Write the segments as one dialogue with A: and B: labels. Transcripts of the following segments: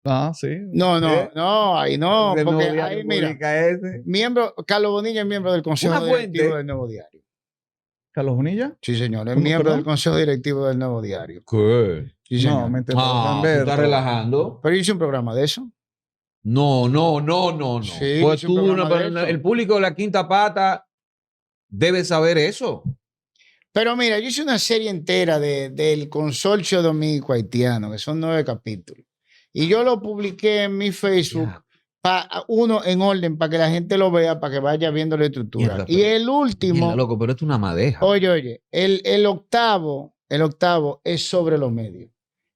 A: Ah, sí.
B: No, ahí no,
C: El
B: porque
C: Nuevo Diario
B: ahí mira,
C: publica ese.
B: Carlos Bonilla es miembro del Consejo
C: Una fuente.
B: Directivo del Nuevo Diario.
A: ¿Carlos Bonilla?
B: Sí, señor, es
A: ¿Cómo,
B: miembro
A: perdón?
B: del Consejo Directivo del Nuevo Diario.
C: ¿Qué?
B: Sí,
A: No,
B: señor.
A: me enteró.
C: Ah, tú estás relajando.
B: Pero hice un programa de eso.
C: No.
B: Sí,
C: Pues
B: hice un
C: tú,
B: programa de eso.
C: el público de la quinta pata debe saber eso.
B: Pero mira, yo hice una serie entera del consorcio dominico haitiano, que son 9 capítulos. Y yo lo publiqué en mi Facebook, uno en orden, para que la gente lo vea, para que vaya viendo la estructura.
C: Mierda,
B: Y el último,
C: Mierda, loco, pero esto es una madeja.
B: oye, el octavo es sobre los medios.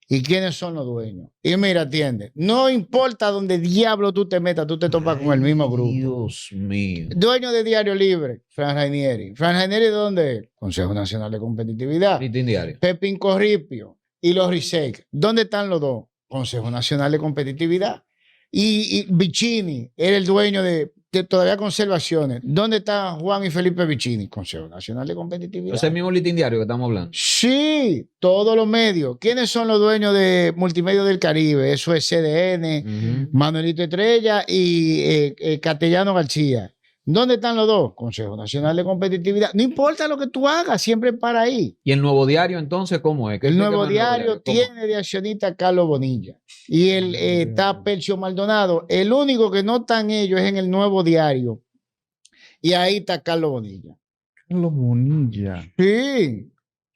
B: ¿Y quiénes son los dueños? Y mira, atiende, no importa dónde diablo tú te metas, tú te topas con el mismo grupo.
C: Dios mío.
B: Dueño de Diario Libre, Fran Rainieri. ¿Fran Rainieri de dónde es? Consejo Nacional de Competitividad.
C: Listín Diario.
B: Pepín Corripio y los Risek. ¿Dónde están los dos? Consejo Nacional de Competitividad. Y Vicini era el dueño de todavía conservaciones. ¿Dónde están Juan y Felipe Vicini? Consejo Nacional de Competitividad.
C: Es el mismo Listín Diario que estamos hablando.
B: Sí, todos los medios. ¿Quiénes son los dueños de Multimedia del Caribe? Eso es CDN, Manuelito Estrella y Castellano García. ¿Dónde están los dos? Consejo Nacional de Competitividad. No importa lo que tú hagas, siempre para ahí.
C: ¿Y el Nuevo Diario entonces cómo es?
B: El Nuevo Diario tiene de accionista a Carlos Bonilla. Y está Percio Maldonado. El único que no están ellos es en el Nuevo Diario. Y ahí está Carlos Bonilla.
A: Carlos Bonilla.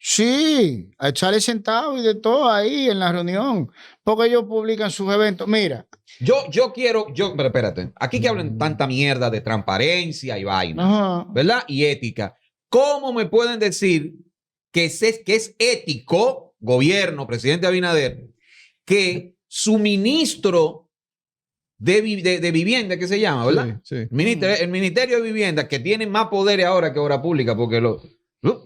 B: Sí, a echarle sentado y de todo ahí en la reunión, porque ellos publican sus eventos. Mira,
C: pero espérate, aquí que hablan tanta mierda de transparencia y vaina, ¿verdad? Y ética. ¿Cómo me pueden decir que es ético, gobierno, presidente Abinader, que su ministro de vivienda, que se llama, ¿verdad?
A: Sí.
C: El Ministerio de Vivienda, que tiene más poderes ahora que Obra Pública, porque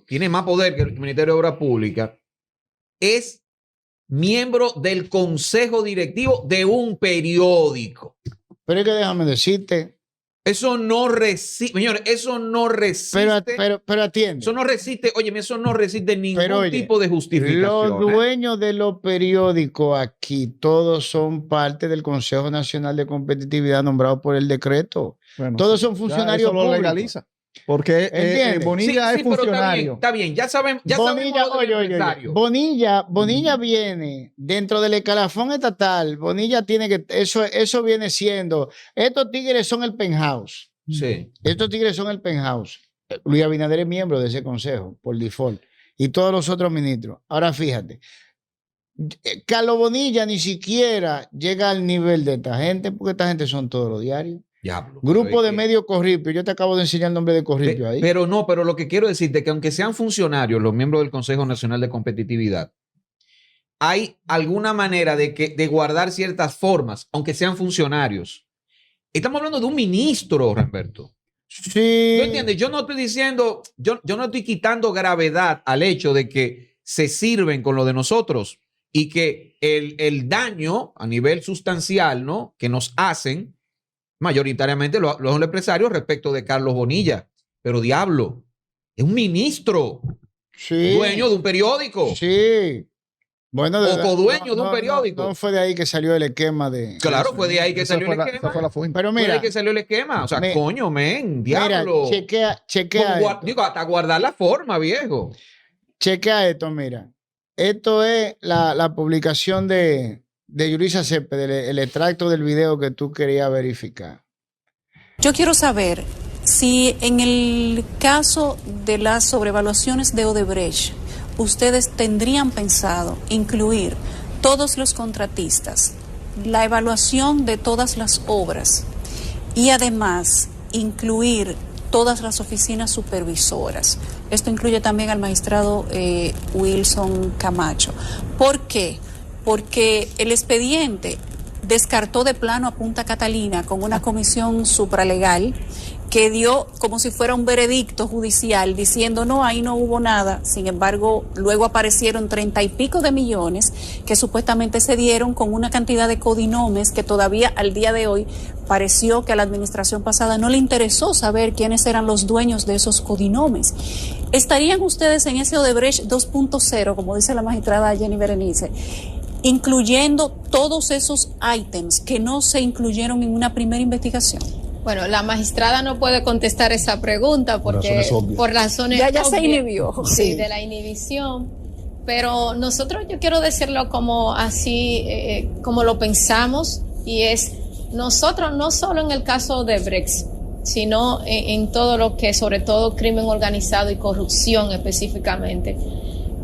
C: tiene más poder que el Ministerio de Obra Pública, es miembro del consejo directivo de un periódico.
B: Pero es que déjame decirte.
C: Eso no resiste, señores, eso no resiste.
B: Pero atiende.
C: Eso no resiste, óyeme, eso no resiste ningún tipo de justificación.
B: Los dueños de los periódicos aquí, todos son parte del Consejo Nacional de Competitividad nombrado por el decreto. Bueno, todos son funcionarios
A: públicos. Eso lo legaliza. Porque Bonilla es funcionario.
C: Está bien, ya sabemos.
B: Bonilla viene dentro del escalafón estatal. Bonilla tiene que. Eso viene siendo. Estos tigres son el penthouse.
C: Sí.
B: Estos tigres son el penthouse. Luis Abinader es miembro de ese consejo, por default. Y todos los otros ministros. Ahora fíjate. Carlos Bonilla ni siquiera llega al nivel de esta gente, porque esta gente son todos los diarios.
C: Diablo,
B: Grupo de medio Corripio. Yo te acabo de enseñar el nombre de Corripio ahí.
C: Pero lo que quiero decirte es que aunque sean funcionarios, los miembros del Consejo Nacional de Competitividad, hay alguna manera de guardar ciertas formas, aunque sean funcionarios. Estamos hablando de un ministro, Ramberto.
B: Sí.
C: ¿Tú entiendes? Yo no estoy diciendo, yo no estoy quitando gravedad al hecho de que se sirven con lo de nosotros y que el daño a nivel sustancial, ¿no?, que nos hacen mayoritariamente los empresarios respecto de Carlos Bonilla. Pero diablo, es un ministro, dueño de un periódico.
B: Sí. Bueno,
C: o codueño de un periódico.
B: No fue de ahí que salió el esquema de.
C: Claro, fue de ahí que salió el esquema.
A: Fue la fuente.
B: Pero mira,
C: fue de ahí que salió el esquema. O sea, coño, diablo.
B: Mira, chequea.
C: Digo, hasta guardar la forma, viejo.
B: Chequea esto, mira. Esto es la publicación de Yulisa Cepeda, el extracto del video que tú querías verificar.
D: Yo quiero saber si en el caso de las sobrevaluaciones de Odebrecht, ustedes tendrían pensado incluir todos los contratistas, la evaluación de todas las obras y además incluir todas las oficinas supervisoras. Esto incluye también al magistrado Wilson Camacho. ¿Por qué? Porque el expediente descartó de plano a Punta Catalina con una comisión supralegal que dio como si fuera un veredicto judicial diciendo no, ahí no hubo nada. Sin embargo, luego aparecieron 30 y pico de millones que supuestamente se dieron con una cantidad de codinomes que todavía al día de hoy pareció que a la administración pasada no le interesó saber quiénes eran los dueños de esos codinomes. ¿Estarían ustedes en ese Odebrecht 2.0, como dice la magistrada Jenny Berenice, incluyendo todos esos ítems que no se incluyeron en una primera investigación?
E: Bueno, la magistrada no puede contestar esa pregunta porque por razones
D: ya se inhibió.
E: Sí, de la inhibición. Pero nosotros, yo quiero decirlo como así, como lo pensamos, y es nosotros no solo en el caso de Brecht, sino en todo lo que, sobre todo crimen organizado y corrupción específicamente.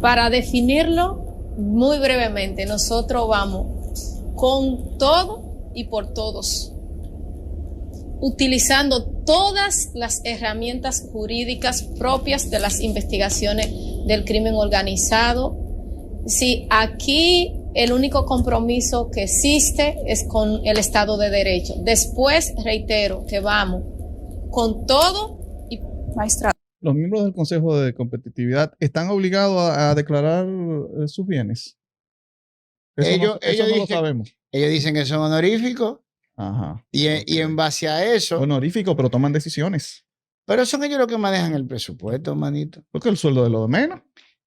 E: Para definirlo muy brevemente, nosotros vamos con todo y por todos, utilizando todas las herramientas jurídicas propias de las investigaciones del crimen organizado. Sí, aquí el único compromiso que existe es con el Estado de Derecho. Después, reitero que vamos con todo y
D: Maestra.
A: Los miembros del Consejo de Competitividad están obligados a declarar sus bienes. Eso no lo sabemos.
B: Ellos dicen que son honoríficos.
A: Ajá.
B: Y en base a eso.
A: Honorífico, pero toman decisiones.
B: Pero son ellos los que manejan el presupuesto, manito.
A: Porque el sueldo de lo de menos.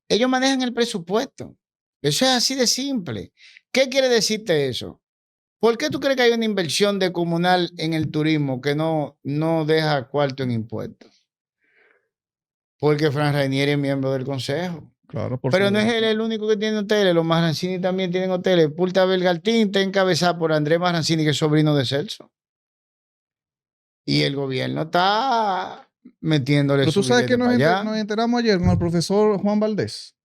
B: Ellos manejan el presupuesto. Eso es así de simple. ¿Qué quiere decirte eso? ¿Por qué tú crees que hay una inversión de comunal en el turismo que no deja cuarto en impuestos? Porque Fran Rainier es miembro del consejo.
A: Claro,
B: pero no es él el único que tiene hoteles. Los Marrancini también tienen hoteles. Punta Belgartín está encabezada por Andrés Marrancini, que es sobrino de Celso. Y el gobierno está metiéndole.
A: Pero tú sabes que nos enteramos ayer con el profesor Juan Valdés.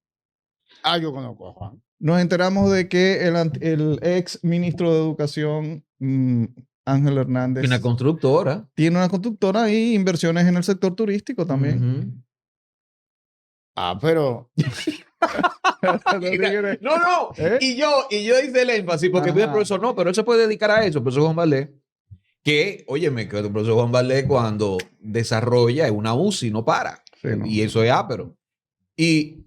B: Ah, yo conozco a Juan.
A: Nos enteramos de que el ex ministro de Educación, Ángel Hernández,
C: Una constructora.
A: Tiene una constructora y inversiones en el sector turístico también.
B: Ah, pero.
C: No.
A: ¿Eh?
C: Y yo hice el énfasis porque el profesor no, pero él se puede dedicar a eso, el profesor Juan Valdés. Que, óyeme, que el profesor Juan Valdés cuando desarrolla es una UCI, no para.
A: Sí, no.
C: Y eso es ápero. Y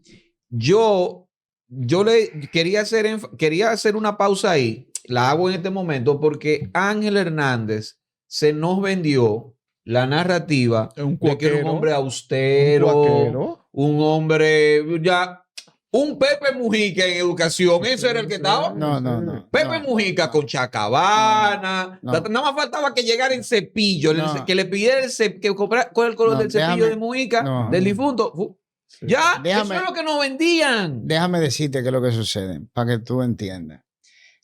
C: yo le quería hacer una pausa ahí, la hago en este momento porque Ángel Hernández se nos vendió la narrativa de que era un hombre austero, un hombre ya, un Pepe Mujica en educación, ese era el que estaba.
B: No.
C: Pepe Mujica con Chacabana, nada más faltaba que llegara en cepillo, que le pidiera que comprara con el color del cepillo de Mujica, del difunto. Ya, eso es lo que nos vendían.
B: Déjame decirte qué es lo que sucede, para que tú entiendas.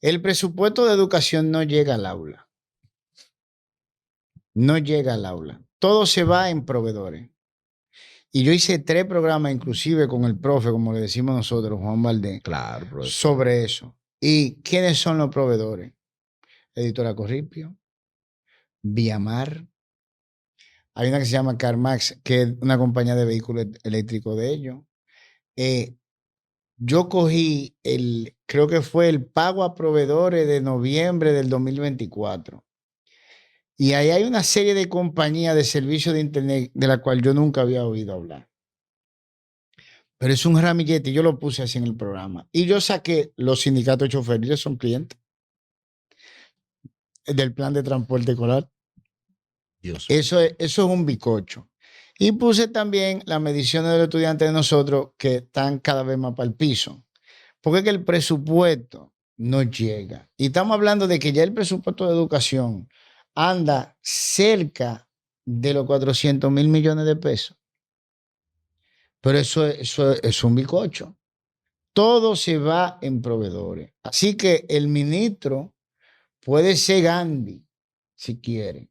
B: El presupuesto de educación no llega al aula. No llega al aula. Todo se va en proveedores. Y yo hice 3 programas, inclusive con el profe, como le decimos nosotros, Juan Valdés,
C: claro, profesor,
B: sobre eso. ¿Y quiénes son los proveedores? Editora Corripio, Viamar. Hay una que se llama CarMax, que es una compañía de vehículos eléctricos de ellos. Yo cogí creo que fue el pago a proveedores de noviembre del 2024. Y ahí hay una serie de compañías de servicios de internet de la cual yo nunca había oído hablar. Pero es un ramillete y yo lo puse así en el programa. Y yo saqué los sindicatos de choferes, ellos son clientes del plan de transporte escolar. Eso es un bicocho. Y puse también las mediciones de los estudiantes de nosotros que están cada vez más para el piso. Porque es que el presupuesto no llega. Y estamos hablando de que ya el presupuesto de educación anda cerca de los 400,000 millones de pesos. Pero eso es un bicocho. Todo se va en proveedores. Así que el ministro puede ser Gandhi, si quiere.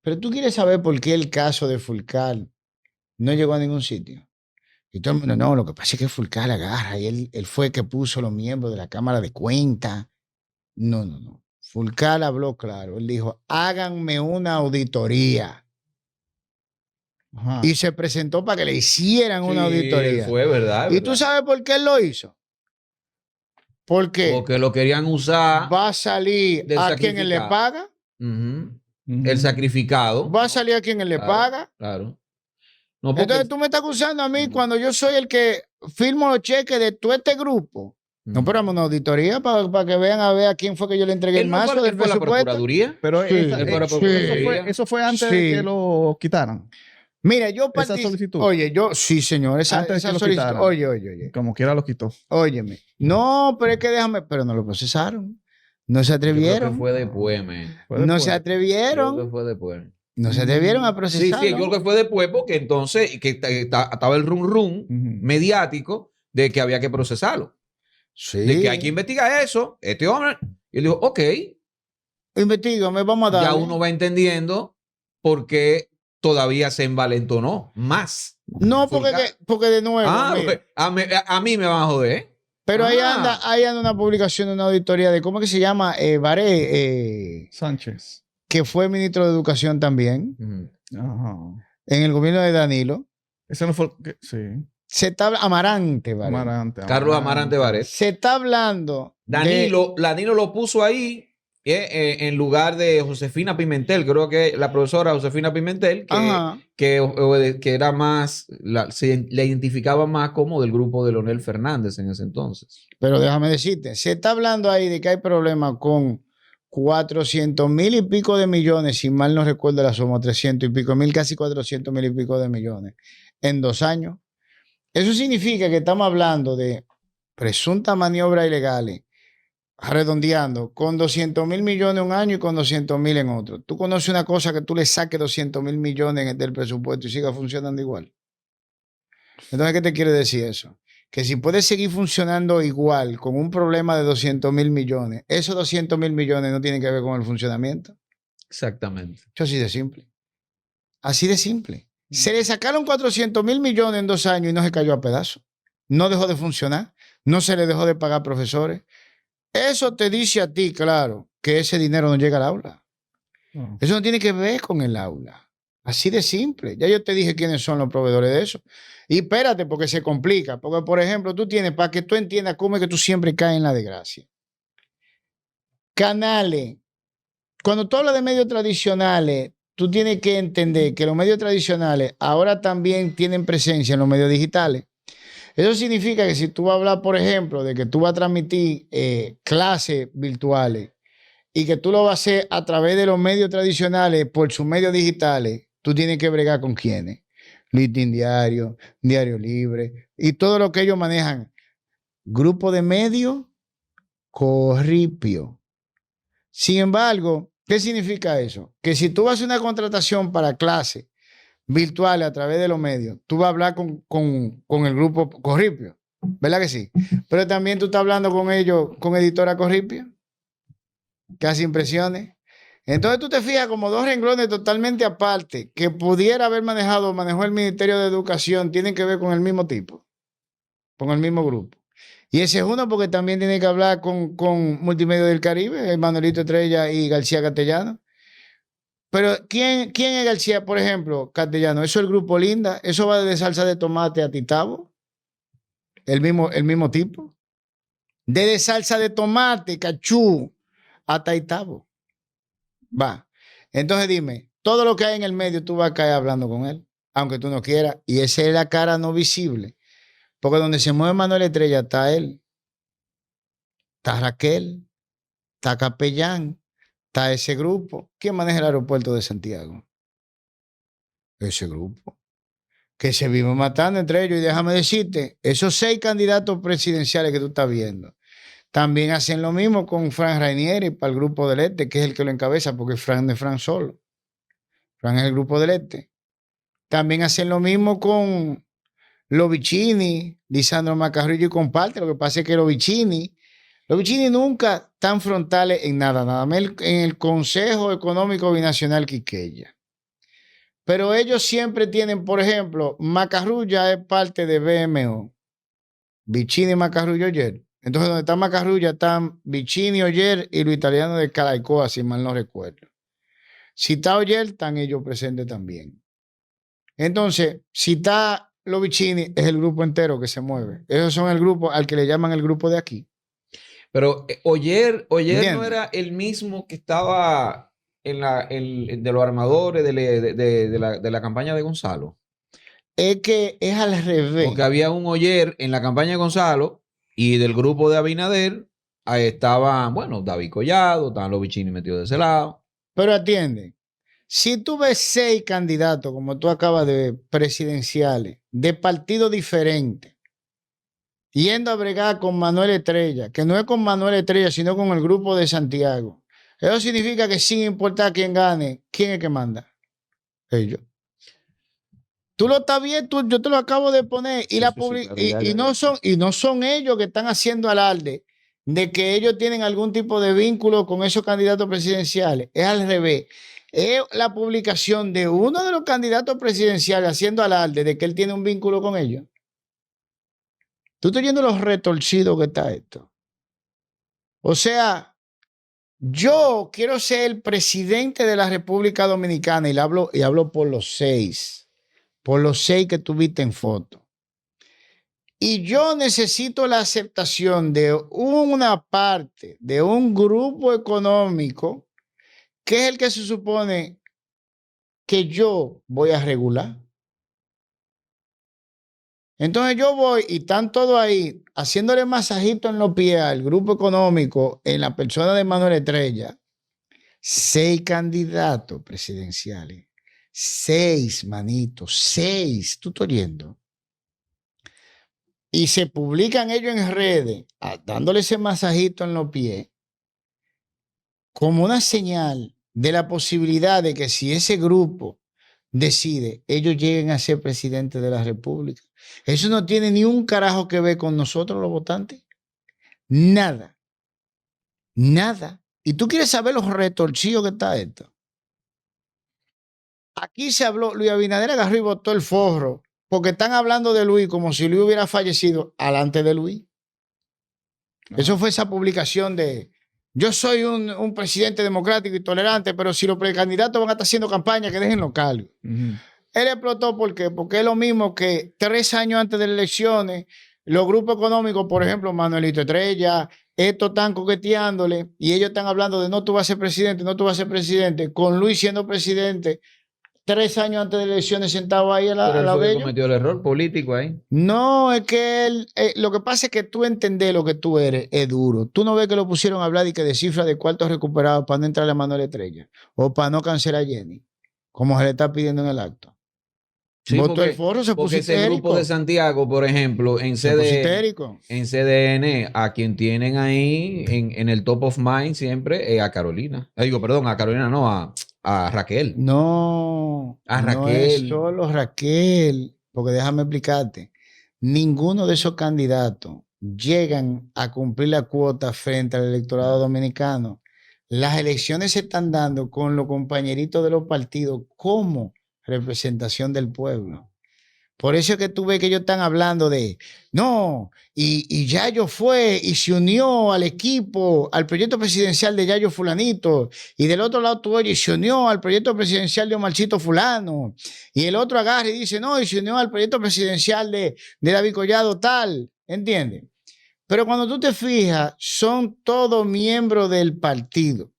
B: Pero tú quieres saber por qué el caso de Fulcar no llegó a ningún sitio. Y todo el mundo, no, lo que pasa es que Fulcar agarra y él fue el que puso los miembros de la Cámara de Cuentas. No. Fulcar habló claro. Él dijo, háganme una auditoría. Ajá. Y se presentó para que le hicieran una auditoría.
C: Fue verdad.
B: ¿Y tú sabes por qué él lo hizo? Porque
C: lo querían usar.
B: Va a salir a quien él le paga.
C: El sacrificado.
B: Va a salir a quien él le paga.
C: Claro.
B: No, entonces tú me estás acusando a mí cuando yo soy el que firmo los cheques de todo este grupo. No, pero una auditoría para que vean a quién fue que yo le entregué el mazo del presupuesto.
C: ¿La Procuraduría?
A: Pero eso fue antes de que lo quitaran.
B: Mira, yo
A: esa solicitud.
B: Oye, sí, señor, esa
A: Antes de que lo
B: solicitud.
A: quitaran.
B: Oye.
A: Como quiera lo quitó.
B: Óyeme. No, pero es que pero no lo procesaron. No se
C: Yo creo
B: atrevieron.
C: que fue después, man.
A: Fue
B: No
A: después.
B: se
C: Yo creo
B: atrevieron.
C: que fue después.
B: No se atrevieron a
C: Sí,
B: procesarlo.
C: sí, yo creo que fue después porque entonces estaba el rum
A: Ujú.
C: mediático de que había que procesarlo.
B: Sí.
C: De que hay que investigar eso. Este hombre. Y él dijo, ok,
B: Investígame, vamos a dar.
C: ya uno va entendiendo por qué todavía se envalentonó más.
B: No, porque de nuevo.
C: Ah,
B: mira.
C: a mí me van a joder.
B: Pero
C: Ah.
B: ahí anda una publicación de una auditoría de, ¿cómo que se llama? Baré,
A: Sánchez.
B: que fue ministro de Educación también,
C: Ujú.
A: Ajá.
B: en el gobierno de Danilo.
A: Ese no fue. Sí.
B: Se está Amarante, Baré.
A: Amarante.
C: Carlos Amarante Baret.
B: Se está Hablando
C: Danilo lo puso ahí en lugar de Josefina Pimentel. Creo que la profesora Josefina Pimentel,
B: Ajá.
C: que era más, le identificaba más como del grupo de Leonel Fernández en ese entonces.
B: Pero déjame decirte, se está hablando ahí de que hay problemas con 400,000 y pico de millones, si mal no recuerdo la suma, 300 y pico mil, casi 400,000 y pico de millones en 2 años. Eso significa que estamos hablando de presuntas maniobras ilegales, redondeando, con 200,000 millones un año y con 200,000 en otro. ¿Tú conoces una cosa que tú le saques 200,000 millones del presupuesto y siga funcionando igual? Entonces, ¿qué te quiere decir eso? Que si puedes seguir funcionando igual con un problema de 200,000 millones, esos 200,000 millones no tienen que ver con el funcionamiento.
C: Exactamente.
B: Eso así de simple. Así de simple. Se le sacaron 400,000 millones en 2 años y no se cayó a pedazos. No dejó de funcionar. No se le dejó de pagar profesores. Eso te dice a ti, claro, que ese dinero no llega al aula.
A: No.
B: Eso no tiene que ver con el aula. Así de simple. Ya yo te dije quiénes son los proveedores de eso. Y espérate, porque se complica. Porque, por ejemplo, tú tienes, para que tú entiendas cómo es que tú siempre caes en la desgracia. Canales. Cuando tú hablas de medios tradicionales, tú tienes que entender que los medios tradicionales ahora también tienen presencia en los medios digitales. Eso significa que si tú vas a hablar, por ejemplo, de que tú vas a transmitir clases virtuales y que tú lo vas a hacer a través de los medios tradicionales por sus medios digitales, tú tienes que bregar con quiénes. Listín Diario, Diario Libre y todo lo que ellos manejan. Grupo de medios corripio. Sin embargo, ¿qué significa eso? Que si tú vas a hacer una contratación para clases virtuales a través de los medios, tú vas a hablar con el grupo Corripio, ¿verdad que sí? Pero también tú estás hablando con ellos, con Editora Corripio, que hace impresiones. Entonces tú te fijas como 2 renglones totalmente aparte que pudiera haber manejó el Ministerio de Educación, tienen que ver con el mismo tipo, con el mismo grupo. Y ese es uno porque también tiene que hablar con Multimedia del Caribe, Manuelito Estrella y García Castellano. Pero ¿quién es García, por ejemplo, Castellano? Eso es el grupo Linda. Eso va desde salsa de tomate a Titabo. El mismo tipo. Desde salsa de tomate, cachú, a Titabo. Va. Entonces dime, todo lo que hay en el medio tú vas a caer hablando con él, aunque tú no quieras. Y esa es la cara no visible. Porque donde se mueve Manuel Estrella está él. Está Raquel. Está Capellán. Está ese grupo. ¿Quién maneja el aeropuerto de Santiago? Ese grupo. Que se vive matando entre ellos. Y déjame decirte, esos 6 candidatos presidenciales que tú estás viendo, también hacen lo mismo con Fran Rainieri para el grupo del Este, que es el que lo encabeza, porque Fran no es Fran solo. Fran es el grupo del Este. También hacen lo mismo con los Vicini, Lisandro Macarrillo y comparte. Lo que pasa es que los Vicini nunca están frontales en nada más en el Consejo Económico Binacional Quiqueya. Pero ellos siempre tienen, por ejemplo, Macarrulla es parte de BMO. Vicini y Macarrulla Oyer. Entonces, donde está Macarrulla están Vicini, Oyer y los italianos de Caraicoa, si mal no recuerdo. Si está Oyer, están ellos presentes también. Entonces, si está los Vicini, es el grupo entero que se mueve. Esos son el grupo al que le llaman el grupo de aquí.
C: Pero Oyer
B: ¿Entiendes?
C: no era el mismo que estaba de los armadores de la campaña de Gonzalo.
B: Es que es al revés.
C: Porque había un Oyer en la campaña de Gonzalo y del grupo de Abinader, ahí estaban, bueno, David Collado, estaban los Vicini metidos de ese lado.
B: Pero atiende, Si tú ves 6 candidatos, como tú acabas de ver, presidenciales, de partidos diferentes, yendo a bregar con Manuel Estrella, que no es con Manuel Estrella, sino con el grupo de Santiago, eso significa que sin importar quién gane, ¿quién es que manda? Ellos. Tú lo estás viendo, yo te lo acabo de poner y, no son ellos que están haciendo alarde de que ellos tienen algún tipo de vínculo con esos candidatos presidenciales. Es al revés. Es la publicación de uno de los candidatos presidenciales haciendo alarde de que él tiene un vínculo con ellos. Tú estás viendo los retorcidos que está esto. O sea, yo quiero ser el presidente de la República Dominicana y hablo por los 6. Por los 6 que tuviste en foto. Y yo necesito la aceptación de una parte, de un grupo económico, que es el que se supone que yo voy a regular. Entonces yo voy y están todos ahí haciéndole masajito en los pies al grupo económico en la persona de Manuel Estrella. 6 candidatos presidenciales. 6, manito, 6. ¿Tú estás oyendo? Y se publican ellos en redes, dándole ese masajito en los pies, como una señal de la posibilidad de que si ese grupo decide, ellos lleguen a ser presidentes de la República. Eso no tiene ni un carajo que ver con nosotros los votantes. Nada. Nada. Y tú quieres saber los retorcidos que está esto. Aquí se habló, Luis Abinader agarró y botó el forro, porque están hablando de Luis como si Luis hubiera fallecido alante de Luis. Eso fue esa publicación de, yo soy un presidente democrático y tolerante, pero si los precandidatos van a estar haciendo campaña, que dejen los cargos. Él explotó, ¿por qué? Porque es lo mismo que 3 años antes de las elecciones, los grupos económicos, por ejemplo, Manuelito Estrella, estos están coqueteándole y ellos están hablando de no tú vas a ser presidente, no tú vas a ser presidente, con Luis siendo presidente 3 años antes de las elecciones sentado ahí a la
C: Pero cometió el error político ahí.
B: No, es que él, lo que pasa es que tú entender lo que tú eres es duro. Tú no ves que lo pusieron a hablar y que de cifras de cuartos recuperados para no entrarle a Manuel Estrella o para no cancelar a Jenny, como se le está pidiendo en el acto.
C: Sí,
B: Votó el foro, se puso
C: ese
B: histérico.
C: grupo de Santiago, por ejemplo, en CDN, a quien tienen ahí en el top of mind siempre, a Carolina. Perdón, a Carolina no, a Raquel.
B: No,
C: a Raquel.
B: No es solo Raquel, porque déjame explicarte. Ninguno de esos candidatos llegan a cumplir la cuota frente al electorado dominicano. Las elecciones se están dando con los compañeritos de los partidos como representación del pueblo. Por eso es que tú ves que ellos están hablando de, no, y Yayo fue y se unió al equipo, al proyecto presidencial de Yayo Fulanito, y del otro lado tú oyes, y se unió al proyecto presidencial de Omarcito Fulano, y el otro agarra y dice, no, y se unió al proyecto presidencial de David Collado tal, ¿entiendes? Pero cuando tú te fijas, son todos miembros del partido.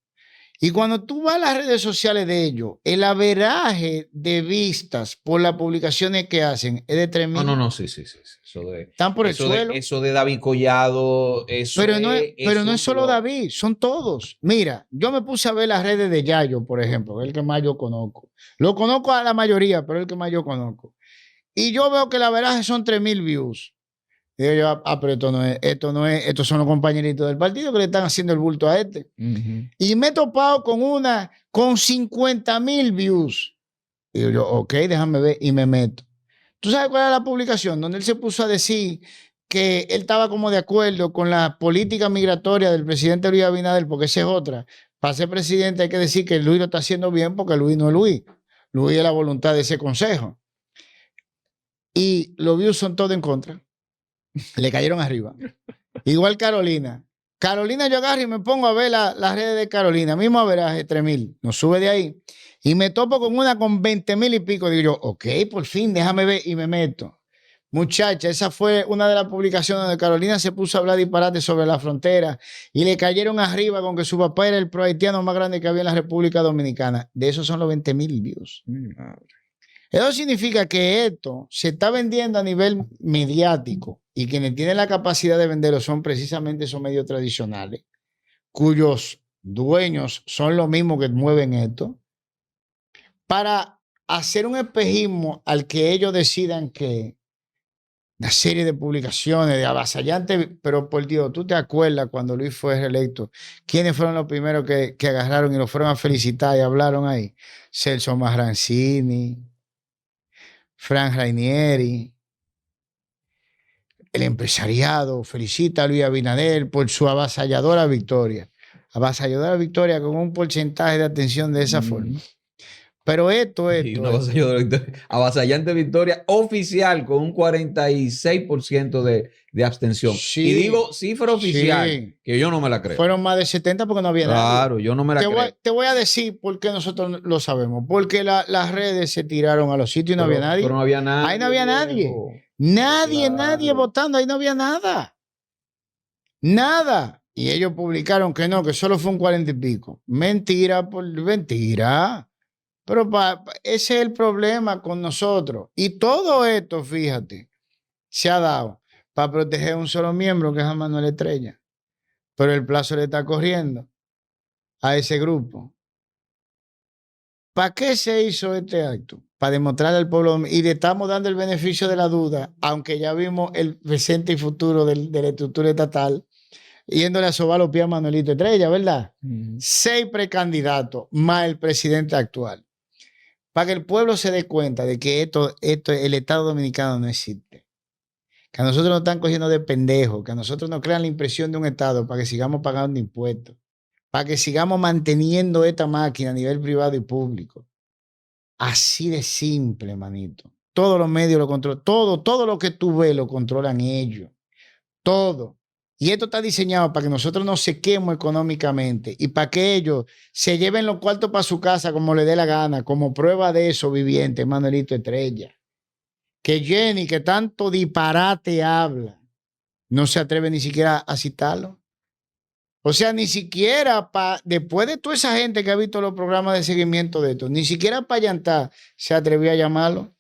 B: Y cuando tú vas a las redes sociales de ellos, el averaje de vistas por las publicaciones que hacen es de 3,000.
C: No, sí.
B: Están por el suelo.
C: Eso de David Collado, eso
B: pero no es solo David, son todos. Mira, yo me puse a ver las redes de Yayo, por ejemplo, el que más yo conozco. Lo conozco a la mayoría, pero el que más yo conozco. Y yo veo que el averaje son 3,000 views. Digo yo, pero estos son los compañeritos del partido que le están haciendo el bulto a este. Y me he topado con una con 50,000 views. Digo yo, ok, déjame ver y me meto. ¿Tú sabes cuál era la publicación? Donde él se puso a decir que él estaba como de acuerdo con la política migratoria del presidente Luis Abinader, porque esa es otra. Para ser presidente hay que decir que Luis lo está haciendo bien porque Luis no es Luis. Luis es la voluntad de ese consejo. Y los views son todos en contra. Le cayeron arriba. Igual Carolina. Carolina, yo agarro y me pongo a ver las redes de Carolina. Mismo averaje, 3,000. Nos sube de ahí. Y me topo con una con 20,000 y pico. Digo yo, ok, por fin, déjame ver. Y me meto. Muchacha, esa fue una de las publicaciones donde Carolina se puso a hablar disparate sobre la frontera. Y le cayeron arriba con que su papá era el pro-haitiano más grande que había en la República Dominicana. De esos son los 20,000 views. Eso significa que esto se está vendiendo a nivel mediático y quienes tienen la capacidad de venderlo son precisamente esos medios tradicionales, cuyos dueños son los mismos que mueven esto. para hacer un espejismo al que ellos decidan que una serie de publicaciones de avasallantes, pero por Dios, ¿tú te acuerdas cuando Luis fue reelecto? ¿Quiénes fueron los primeros que agarraron y lo fueron a felicitar y hablaron ahí? Celso Marrancini, Frank Rainieri, el empresariado felicita a Luis Abinader por su avasalladora victoria. Avasalladora victoria con un porcentaje de atención de esa forma. Pero
C: Y una avasallante victoria oficial con un 46% de abstención.
B: Sí,
C: y digo cifra oficial,
B: sí,
C: que yo no me la creo.
B: Fueron más de 70 porque no había nadie.
C: Claro, yo no me la creo.
B: Te voy a decir por qué nosotros lo sabemos. Porque las redes se tiraron a los sitios y no había nadie.
C: Pero no había nadie.
B: Ahí no había nadie. Nadie votando. Ahí no había nada. Nada. Y ellos publicaron que no, que solo fue un 40 y pico. Mentira por mentira. Pero ese es el problema con nosotros. Y todo esto, fíjate, se ha dado para proteger a un solo miembro, que es a Manuel Estrella. Pero el plazo le está corriendo a ese grupo. ¿Para qué se hizo este acto? Para demostrarle al pueblo, y le estamos dando el beneficio de la duda, aunque ya vimos el presente y futuro de la estructura estatal, yéndole a sobar los pies a Manuelito Estrella, ¿verdad? 6 precandidatos más el presidente actual. Para que el pueblo se dé cuenta de que el Estado Dominicano no existe. Que a nosotros nos están cogiendo de pendejos, que a nosotros nos crean la impresión de un Estado para que sigamos pagando impuestos, para que sigamos manteniendo esta máquina a nivel privado y público. Así de simple, manito. Todos los medios lo controlan. Todo lo que tú ves lo controlan ellos. Todo. Y esto está diseñado para que nosotros nos sequemos económicamente y para que ellos se lleven los cuartos para su casa como les dé la gana, como prueba de eso viviente, Manuelito Estrella. Que Jenny, que tanto disparate habla, no se atreve ni siquiera a citarlo. O sea, ni siquiera después de toda esa gente que ha visto los programas de seguimiento de esto, ni siquiera para llantar se atrevió a llamarlo.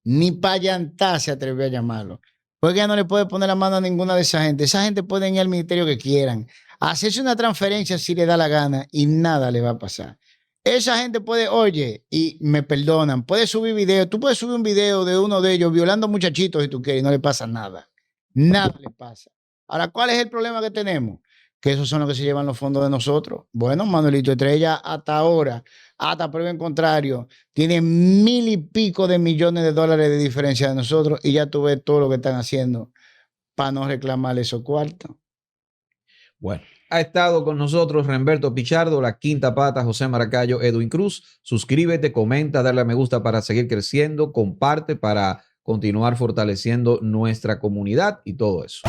B: Ni para llantar se atrevió a llamarlo. Porque ya no le puede poner la mano a ninguna de esa gente. Esa gente puede ir al ministerio que quieran, hacerse una transferencia si le da la gana y nada le va a pasar. Esa gente puede, oye, y me perdonan, puede subir video. Tú puedes subir un video de uno de ellos violando muchachitos si tú quieres y no le pasa nada. Nada le pasa. Ahora, ¿cuál es el problema que tenemos? Que esos son los que se llevan los fondos de nosotros. Bueno, Manuelito Estrella hasta ahora, hasta prueba en contrario, tiene 1,000 y pico de millones de dólares de diferencia de nosotros y ya tú ves todo lo que están haciendo para no reclamar esos cuartos.
C: Bueno, ha estado con nosotros Remberto Pichardo, La Quinta Pata, José Maracayo, Edwin Cruz. Suscríbete, comenta, dale a me gusta para seguir creciendo, comparte para continuar fortaleciendo nuestra comunidad y todo eso.